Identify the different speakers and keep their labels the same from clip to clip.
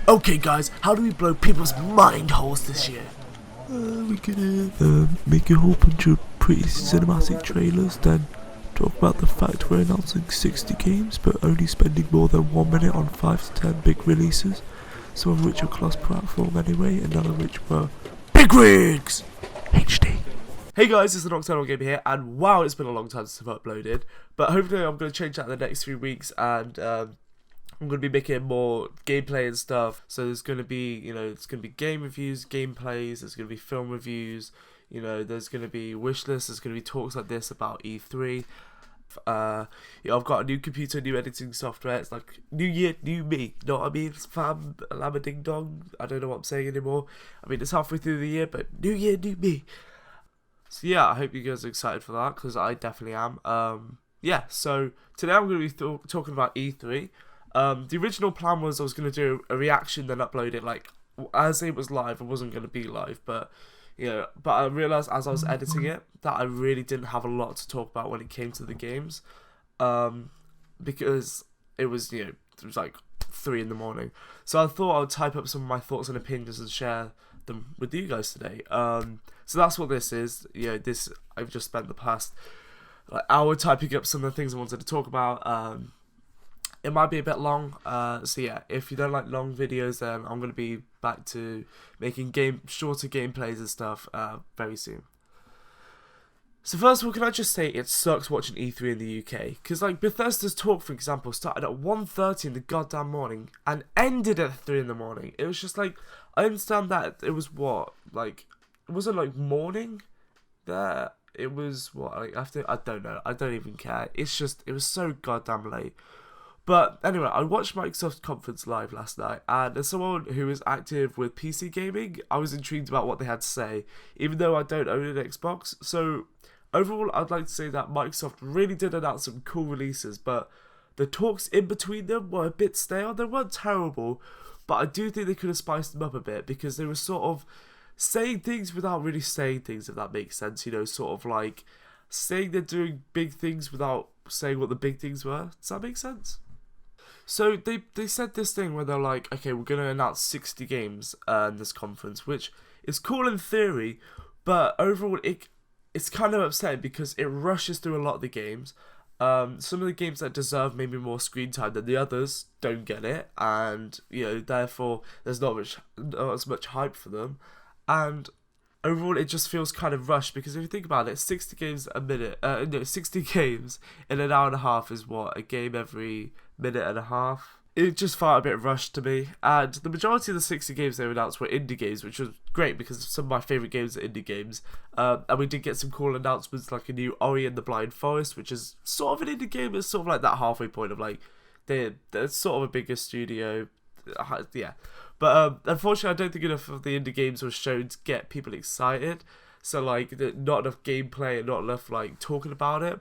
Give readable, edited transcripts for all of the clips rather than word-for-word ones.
Speaker 1: Okay guys, how do we blow people's mind holes this year?
Speaker 2: We could make a whole bunch of pretty cinematic trailers, then talk about the fact we're announcing 60 games but only spending more than 1 minute on 5 to 10 big releases, some of which are cross-platform anyway and none of which were
Speaker 1: Big Rigs!
Speaker 2: HD.
Speaker 1: Hey guys, it's the Nocturnal Gamer here, and wow, it's been a long time since I've uploaded, but hopefully I'm going to change that in the next few weeks, and I'm going to be making more gameplay and stuff. So there's going to be, it's going to be game reviews, gameplays, there's going to be film reviews, there's going to be wish lists, there's going to be talks like this about E3. I've got a new computer, new editing software. It's like new year, new me. You know what I mean? It's fam, lama ding dong. I don't know what I'm saying anymore. I mean, it's halfway through the year, but new year, new me. So yeah, I hope you guys are excited for that, because I definitely am. Yeah, so today I'm going to be talking about E3. The original plan was I was going to do a reaction, then upload it like as it was live. It wasn't going to be live, but but I realized as I was editing it that I really didn't have a lot to talk about when it came to the games, because it was it was like 3 in the morning. So I thought I would type up some of my thoughts and opinions and share them with you guys today. So that's what this is. This I've just spent the past hour typing up some of the things I wanted to talk about. It might be a bit long, so yeah, if you don't like long videos, then I'm going to be back to making shorter gameplays and stuff very soon. So first of all, can I just say it sucks watching E3 in the UK, because like Bethesda's talk, for example, started at 1:30 in the goddamn morning and ended at 3 in the morning. It was just like, I understand that it was it wasn't like morning there, it was after, I don't know, I don't even care, it was so goddamn late. But anyway, I watched Microsoft's conference live last night, and as someone who is active with PC gaming, I was intrigued about what they had to say, even though I don't own an Xbox. So overall, I'd like to say that Microsoft really did announce some cool releases, but the talks in between them were a bit stale. They weren't terrible, but I do think they could have spiced them up a bit, because they were sort of saying things without really saying things, if that makes sense. Sort of like saying they're doing big things without saying what the big things were. Does that make sense? So they said this thing where they're like, okay, we're going to announce 60 games in this conference, which is cool in theory, but overall it's kind of upsetting because it rushes through a lot of the games. Some of the games that deserve maybe more screen time than the others don't get it, and therefore there's not as much hype for them, and overall it just feels kind of rushed, because if you think about it, 60 games a minute, 60 games in an hour and a half is a game every minute and a half. It just felt a bit rushed to me, and the majority of the 60 games they announced were indie games, which was great because some of my favourite games are indie games, and we did get some cool announcements like a new Ori and the Blind Forest, which is sort of an indie game. It's sort of like that halfway point of like they're sort of a bigger studio, yeah. But unfortunately, I don't think enough of the indie games were shown to get people excited. So like, not enough gameplay and not enough like talking about it.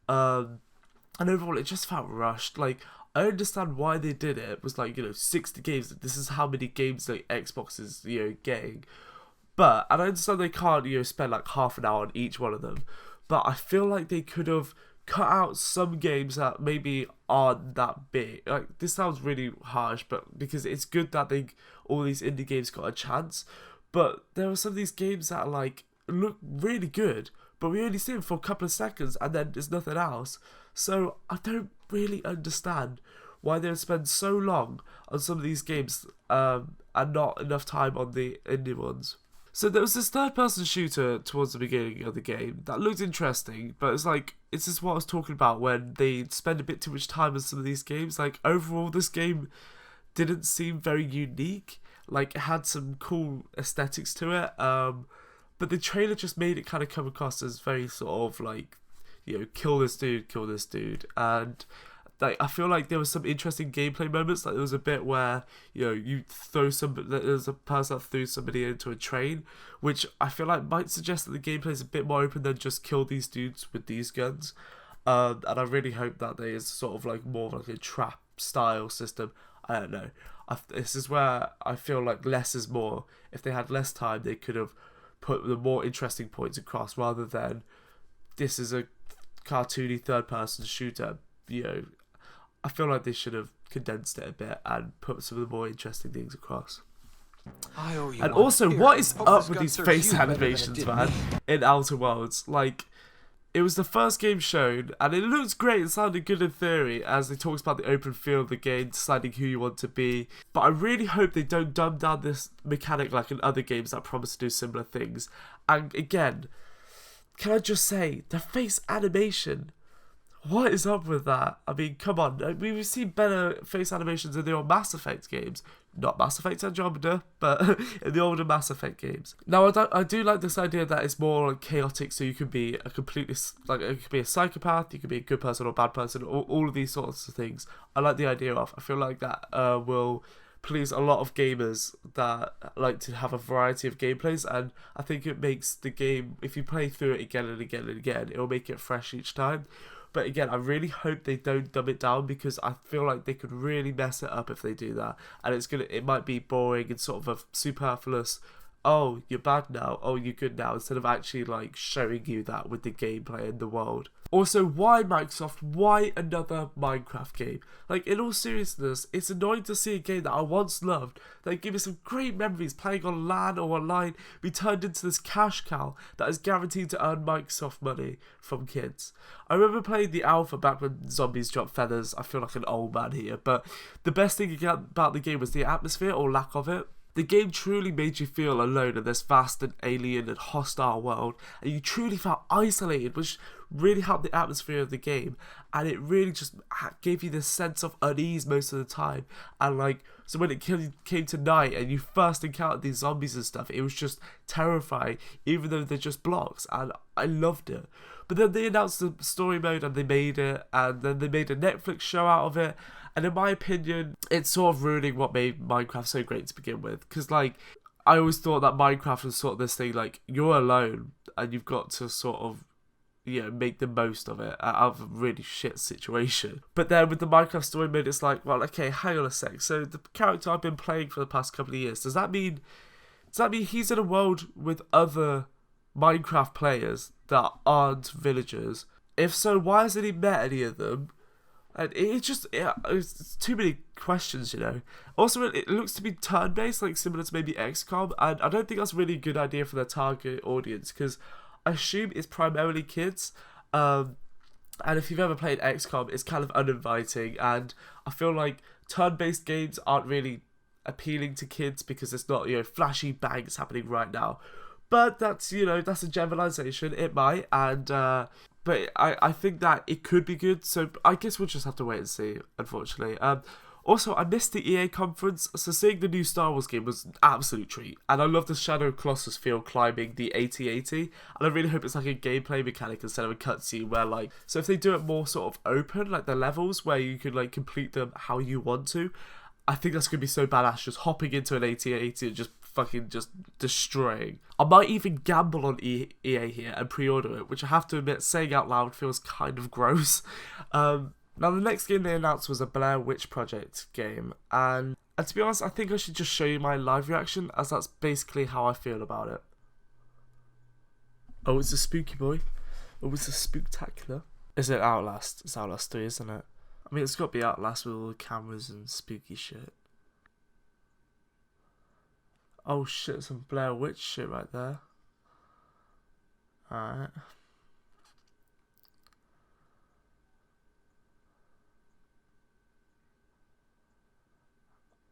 Speaker 1: And overall, it just felt rushed. Like, I understand why they did it. It was like 60 games. This is how many games like Xbox is getting. But and I understand they can't spend like half an hour on each one of them. But I feel like they could have cut out some games that maybe aren't that big. Like, this sounds really harsh, but because it's good that all these indie games got a chance, but there are some of these games that like look really good, but we only see them for a couple of seconds and then there's nothing else. So I don't really understand why they would spend so long on some of these games and not enough time on the indie ones. So there was this third-person shooter towards the beginning of the game that looked interesting, but it's just what I was talking about when they spend a bit too much time on some of these games. Like, overall, this game didn't seem very unique. Like, it had some cool aesthetics to it, but the trailer just made it kind of come across as very sort of like, kill this dude, and like, I feel like there was some interesting gameplay moments. Like, there was a bit where there's a person that threw somebody into a train, which I feel like might suggest that the gameplay is a bit more open than just kill these dudes with these guns. And I really hope that there is sort of like more of like a trap style system. I don't know. This is where I feel like less is more. If they had less time, they could have put the more interesting points across, rather than this is a cartoony third person shooter. I feel like they should have condensed it a bit and put some of the more interesting things across.
Speaker 3: And
Speaker 1: also, what is up with these face animations, man, in Outer Worlds? Like, it was the first game shown, and it looks great, it sounded good in theory, as they talks about the open feel of the game, deciding who you want to be. But I really hope they don't dumb down this mechanic like in other games that promise to do similar things. And again, can I just say, the face animation, what is up with that? I mean, come on, we've seen better face animations in the old Mass Effect games. Not Mass Effect Andromeda, but in the older Mass Effect games. Now, I do like this idea that it's more like chaotic, so you can be a completely, like, you could be a psychopath, you could be a good person or bad person, all of these sorts of things. I like the idea of. I feel like that will please a lot of gamers that like to have a variety of gameplays, and I think it makes the game, if you play through it again and again and again, it'll make it fresh each time. But again, I really hope they don't dumb it down, because I feel like they could really mess it up if they do that. And it might be boring and sort of a superfluous, oh, you're bad now, oh, you're good now, instead of actually like showing you that with the gameplay in the world. Also, why Microsoft? Why another Minecraft game? Like, in all seriousness, it's annoying to see a game that I once loved, that gave me some great memories playing on LAN or online, be turned into this cash cow that is guaranteed to earn Microsoft money from kids. I remember playing the alpha back when zombies dropped feathers. I feel like an old man here, but the best thing about the game was the atmosphere, or lack of it. The game truly made you feel alone in this vast and alien and hostile world, and you truly felt isolated, which really helped the atmosphere of the game, and it really just gave you this sense of unease most of the time. And like, so when it came to night and you first encountered these zombies and stuff, it was just terrifying, even though they're just blocks, and I loved it. But then they announced the story mode and they made it, and then they made a Netflix show out of it. And in my opinion, it's sort of ruining what made Minecraft so great to begin with. Because, like, I always thought that Minecraft was sort of this thing, like, you're alone and you've got to sort of, you know, make the most of it out of a really shit situation. But then with the Minecraft story mode, it's like, well, okay, hang on a sec. So the character I've been playing for the past couple of years, does that mean he's in a world with other Minecraft players that aren't villagers? If so, why hasn't he met any of them? And it's too many questions, you know. Also, it looks to be turn-based, like similar to maybe XCOM, and I don't think that's really a good idea for their target audience, because I assume it's primarily kids, and if you've ever played XCOM, it's kind of uninviting, and I feel like turn-based games aren't really appealing to kids because it's not, you know, flashy bangs happening right now. But that's, you know, that's a generalization, it might, and but I think that it could be good, so I guess we'll just have to wait and see, unfortunately. Also, I missed the EA conference, so seeing the new Star Wars game was an absolute treat. And I love the Shadow Colossus feel climbing the AT-AT, and I really hope it's like a gameplay mechanic instead of a cutscene where, like, so if they do it more sort of open, like the levels where you can, like, complete them how you want to, I think that's going to be so badass, just hopping into an AT-AT and just fucking just destroying. I might even gamble on EA here and pre-order it, which I have to admit, saying out loud feels kind of gross. Now the next game they announced was a Blair Witch Project game, and to be honest, I think I should just show you my live reaction, as that's basically how I feel about it. Oh, it's a spooky boy. Oh, it's a spooktacular. Is it Outlast? It's Outlast 3, isn't it? I mean, it's got to be Outlast with all the cameras and spooky shit. Oh shit, some Blair Witch shit right there. Alright.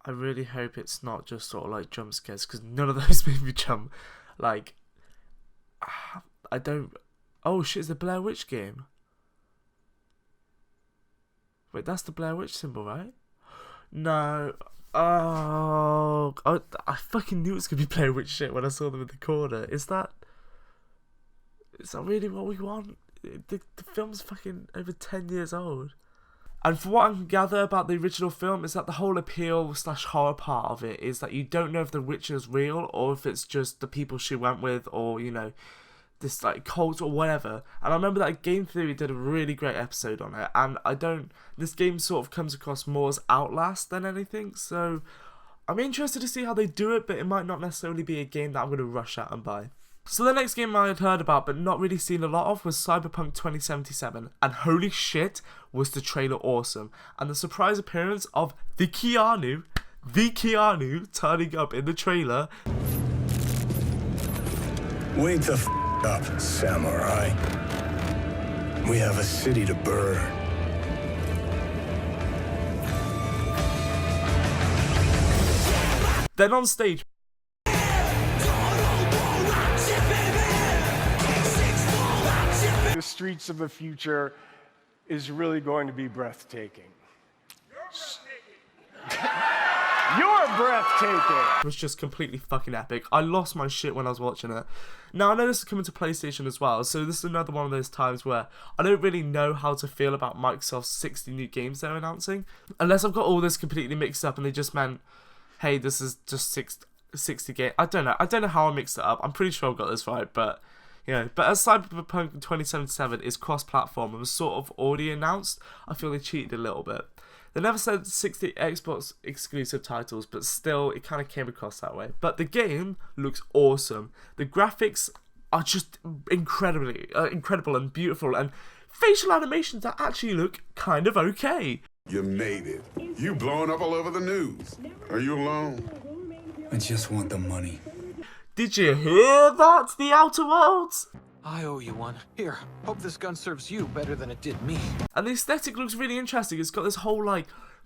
Speaker 1: I really hope it's not just sort of like jump scares, because none of those made me jump. Like, I don't... Oh shit, it's the Blair Witch game. Wait, that's the Blair Witch symbol, right? No... Oh, I fucking knew it was going to be Blair Witch shit when I saw them in the corner. Is that really what we want? The film's fucking over 10 years old. And for what I can gather about the original film, is that the whole appeal / horror part of it is that you don't know if the witch is real or if it's just the people she went with, or, you know, this like cult or whatever. And I remember that Game Theory did a really great episode on it, and this game sort of comes across more as Outlast than anything, so I'm interested to see how they do it, but it might not necessarily be a game that I'm going to rush out and buy. So the next game I had heard about but not really seen a lot of was Cyberpunk 2077, and holy shit was the trailer awesome, and the surprise appearance of the Keanu turning up in the trailer.
Speaker 4: Wake the up, samurai. We have a city to burn.
Speaker 1: Then on stage,
Speaker 5: the streets of the future is really going to be breathtaking. You're breathtaking!
Speaker 1: it was just completely fucking epic. I lost my shit when I was watching it. Now I know this is coming to PlayStation as well, so this is another one of those times where I don't really know how to feel about Microsoft's 60 new games they're announcing, unless I've got all this completely mixed up and they just meant, hey, this is just 60 games. I don't know how I mixed it up. I'm pretty sure I've got this right, but but as Cyberpunk 2077 is cross-platform and was sort of already announced, I feel they cheated a little bit. They never said 60 Xbox exclusive titles, but still, it kind of came across that way. But the game looks awesome. The graphics are just incredible and beautiful, and facial animations that actually look kind of okay.
Speaker 6: You made it. You blowing up all over the news. Are you alone?
Speaker 4: I just want the money.
Speaker 1: Did you hear that, the Outer Worlds?
Speaker 3: I owe you one. Here, hope this gun serves you better than it did me.
Speaker 1: And the aesthetic looks really interesting. It's got this whole a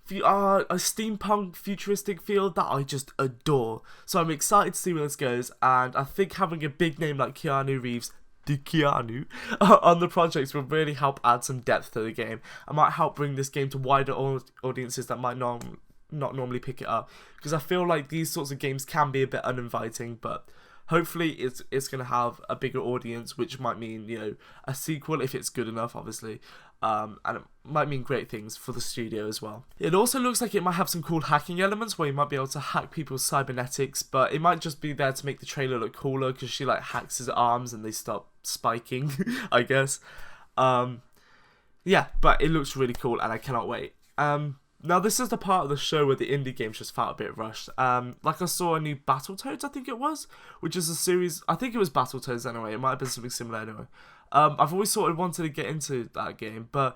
Speaker 1: steampunk futuristic feel that I just adore. So I'm excited to see where this goes, and I think having a big name like Keanu Reeves, the Keanu, on the projects will really help add some depth to the game. I might help bring this game to wider audiences that might not normally pick it up, because I feel like these sorts of games can be a bit uninviting, but hopefully it's going to have a bigger audience, which might mean, a sequel if it's good enough, obviously. And it might mean great things for the studio as well. It also looks like it might have some cool hacking elements where you might be able to hack people's cybernetics, but it might just be there to make the trailer look cooler because she hacks his arms and they stop spiking, I guess. Yeah, but it looks really cool and I cannot wait. Now this is the part of the show where the indie games just felt a bit rushed. I saw a new Battletoads, I think it was, which is a series, I think it was Battletoads anyway, it might have been something similar anyway. I've always sort of wanted to get into that game, but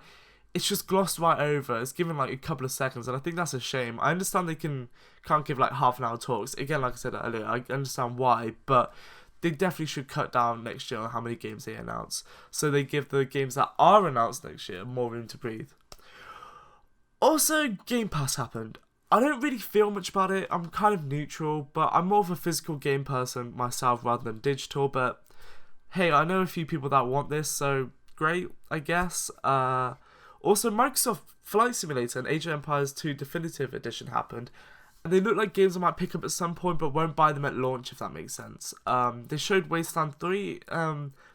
Speaker 1: it's just glossed right over. It's given a couple of seconds, and I think that's a shame. I understand they can't give half an hour talks. Again, like I said earlier, I understand why, but they definitely should cut down next year on how many games they announce, so they give the games that are announced next year more room to breathe. Also, Game Pass happened. I don't really feel much about it. I'm kind of neutral, but I'm more of a physical game person myself rather than digital. But hey, I know a few people that want this, so great, I guess. Also, Microsoft Flight Simulator and Age of Empires 2 Definitive Edition happened. And they look like games I might pick up at some point, but won't buy them at launch, if that makes sense. They showed Wasteland 3,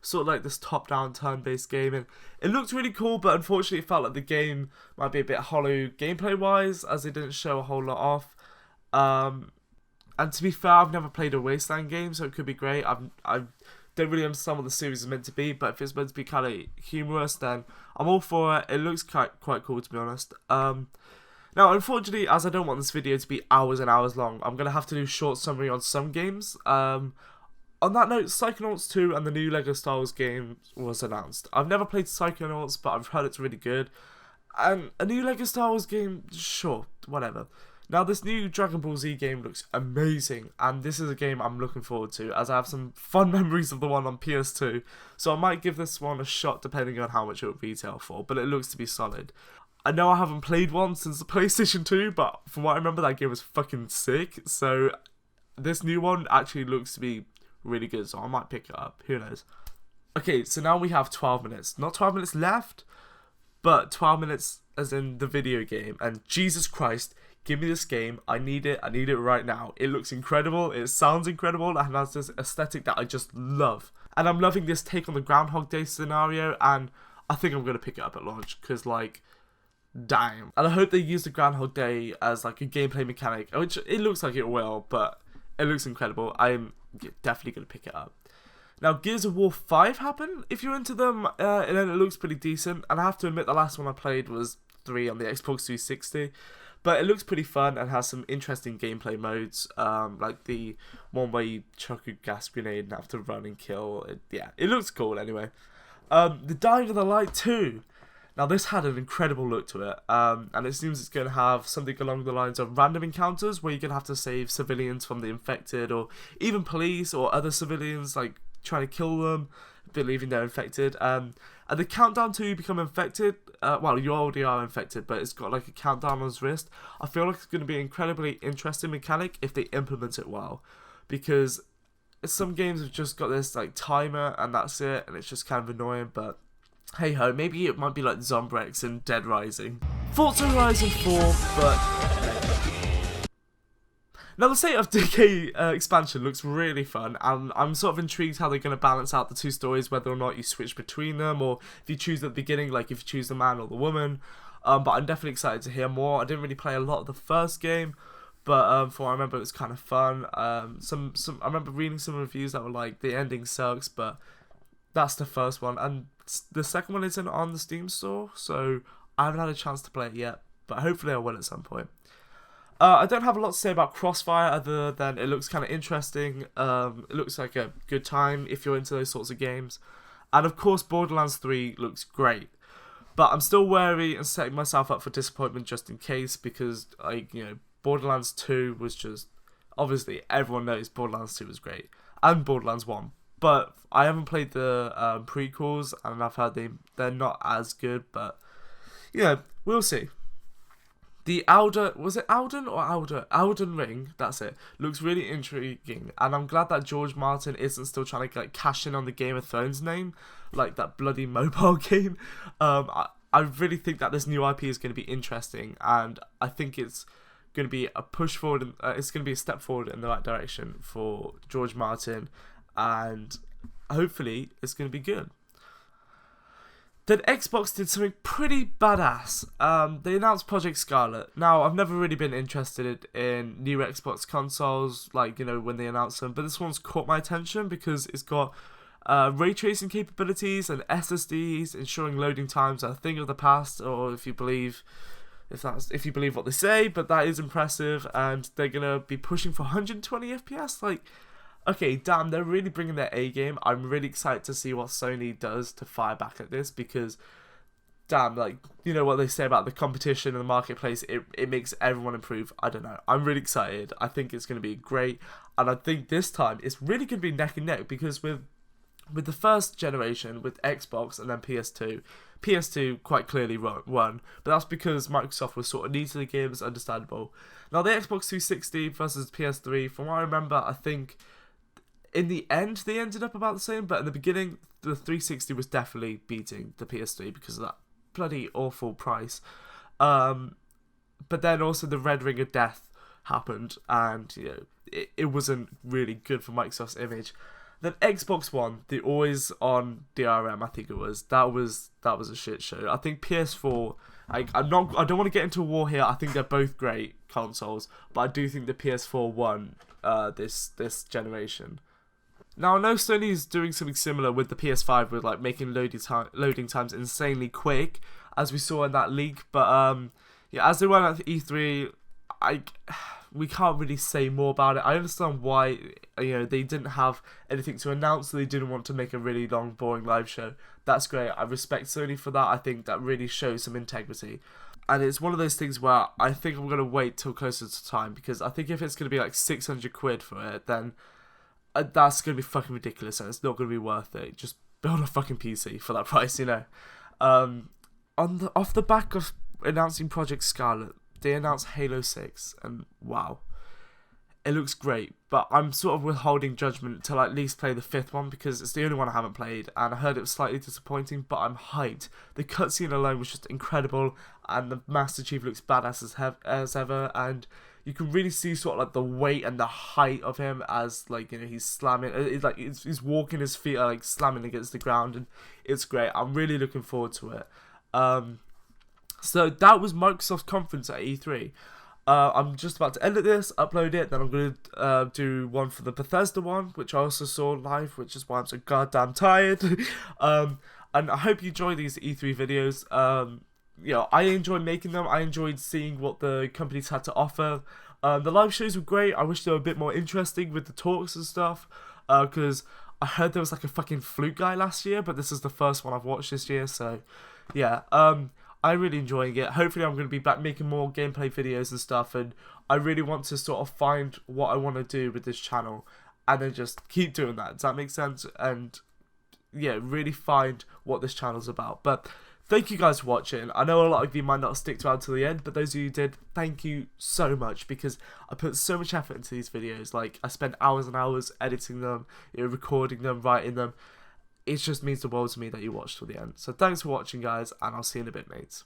Speaker 1: sort of this top-down turn-based game, and it looked really cool, but unfortunately it felt like the game might be a bit hollow gameplay-wise, as they didn't show a whole lot off. And to be fair, I've never played a Wasteland game, so it could be great. I don't really understand what the series is meant to be, but if it's meant to be kind of humorous, then I'm all for it. It looks quite cool, to be honest. Now, unfortunately, as I don't want this video to be hours and hours long, I'm going to have to do a short summary on some games. On that note, Psychonauts 2 and the new LEGO Star Wars game was announced. I've never played Psychonauts, but I've heard it's really good. And a new LEGO Star Wars game, sure, whatever. Now, this new Dragon Ball Z game looks amazing, and this is a game I'm looking forward to, as I have some fun memories of the one on PS2. So I might give this one a shot depending on how much it will retail for, but it looks to be solid. I know I haven't played one since the PlayStation 2, but from what I remember, that game was fucking sick. So this new one actually looks to be really good, so I might pick it up. Who knows? Okay, so now we have 12 minutes. Not 12 minutes left, but 12 minutes as in the video game. And Jesus Christ, give me this game. I need it. I need it right now. It looks incredible. It sounds incredible. And has this aesthetic that I just love. And I'm loving this take on the Groundhog Day scenario. And I think I'm going to pick it up at launch, because damn. And I hope they use the Groundhog Day as a gameplay mechanic, which it looks like it will, but it looks incredible. I'm definitely going to pick it up. Now, Gears of War 5 happened, if you're into them, and then it looks pretty decent. And I have to admit, the last one I played was 3 on the Xbox 360. But it looks pretty fun and has some interesting gameplay modes, like the one where you chuck a gas grenade and have to run and kill. It looks cool anyway. The Dying of the Light 2. Now this had an incredible look to it, and it seems it's going to have something along the lines of random encounters where you're going to have to save civilians from the infected, or even police or other civilians, like trying to kill them, believing they're infected. And the countdown to you become infected, well, you already are infected, but it's got like a countdown on his wrist. I feel like it's going to be an incredibly interesting mechanic if they implement it well, because some games have just got this like timer and that's it, and it's just kind of annoying. But hey ho, maybe it might be like Zombrex and Dead Rising. Forza Horizon 4, but now the State of Decay expansion looks really fun, and I'm sort of intrigued how they're going to balance out the two stories, whether or not you switch between them, or if you choose at the beginning, like if you choose the man or the woman. But I'm definitely excited to hear more. I didn't really play a lot of the first game, but from what I remember, it was kind of fun. I remember reading some reviews that were like, the ending sucks, but that's the first one, and the second one isn't on the Steam store, so I haven't had a chance to play it yet, but hopefully I will at some point. I don't have a lot to say about Crossfire other than it looks kind of interesting. It looks like a good time if you're into those sorts of games. And of course Borderlands 3 looks great. But I'm still wary and setting myself up for disappointment just in case, because Borderlands 2 was just, obviously everyone knows Borderlands 2 was great. And Borderlands 1. But I haven't played the prequels, and I've heard they're not as good, but we'll see. The Elden Ring, that's it, looks really intriguing, and I'm glad that George Martin isn't still trying to cash in on the Game of Thrones name, like that bloody mobile game. I really think that this new IP is going to be interesting, and I think it's going to be a push forward, it's going to be a step forward in the right direction for George Martin, and hopefully it's going to be good. Then Xbox did something pretty badass. They announced Project Scarlet. Now, I've never really been interested in new Xbox consoles, when they announce them, but this one's caught my attention because it's got ray tracing capabilities and SSDs, ensuring loading times are a thing of the past, or if you believe what they say, but that is impressive, and they're gonna be pushing for 120 FPS. Okay, damn, they're really bringing their A game. I'm really excited to see what Sony does to fire back at this, because, damn, what they say about the competition in the marketplace, it makes everyone improve. I don't know. I'm really excited. I think it's going to be great, and I think this time it's really going to be neck and neck, because with the first generation, with Xbox and then PS2 quite clearly won, but that's because Microsoft was sort of new to the game. It's understandable. Now, the Xbox 360 versus PS3, from what I remember, I think in the end they ended up about the same, but in the beginning the 360 was definitely beating the PS3 because of that bloody awful price. But then also the Red Ring of Death happened, and it wasn't really good for Microsoft's image. Then Xbox One, the always on DRM, I think it was, that was a shit show. I think PS4, I don't want to get into a war here. I think they're both great consoles, but I do think the PS4 won this generation. Now, I know Sony's doing something similar with the PS5 with making loading times insanely quick, as we saw in that leak. But as they went at E3, we can't really say more about it. I understand why they didn't have anything to announce, so they didn't want to make a really long, boring live show. That's great. I respect Sony for that. I think that really shows some integrity. And it's one of those things where I think I'm going to wait till closer to time, because I think if it's going to be 600 quid for it, then that's going to be fucking ridiculous, and it's not going to be worth it. Just build a fucking PC for that price, Off the back of announcing Project Scarlet, they announced Halo 6, and wow, it looks great, but I'm sort of withholding judgment till I at least play the 5th one, because it's the only one I haven't played, and I heard it was slightly disappointing, but I'm hyped. The cutscene alone was just incredible, and the Master Chief looks badass as ever, and you can really see sort of the weight and the height of him as he's slamming. It's he's walking, his feet are slamming against the ground, and it's great. I'm really looking forward to it. So that was Microsoft's conference at E3. I'm just about to edit this, upload it, then I'm going to do one for the Bethesda one, which I also saw live, which is why I'm so goddamn tired. And I hope you enjoy these E3 videos. you know, I enjoyed making them. I enjoyed seeing what the companies had to offer. The live shows were great. I wish they were a bit more interesting with the talks and stuff, because I heard there was like a fucking flute guy last year, but this is the first one I've watched this year, so yeah. I'm really enjoying it. Hopefully I'm going to be back making more gameplay videos and stuff, and I really want to sort of find what I want to do with this channel, and then just keep doing that. Does that make sense? And yeah, really find what this channel's about. But thank you guys for watching. I know a lot of you might not stick around till the end, but those of you who did, thank you so much, because I put so much effort into these videos. Like, I spent hours and hours editing them, you know, recording them, writing them. It just means the world to me that you watched till the end. So thanks for watching, guys, and I'll see you in a bit, mates.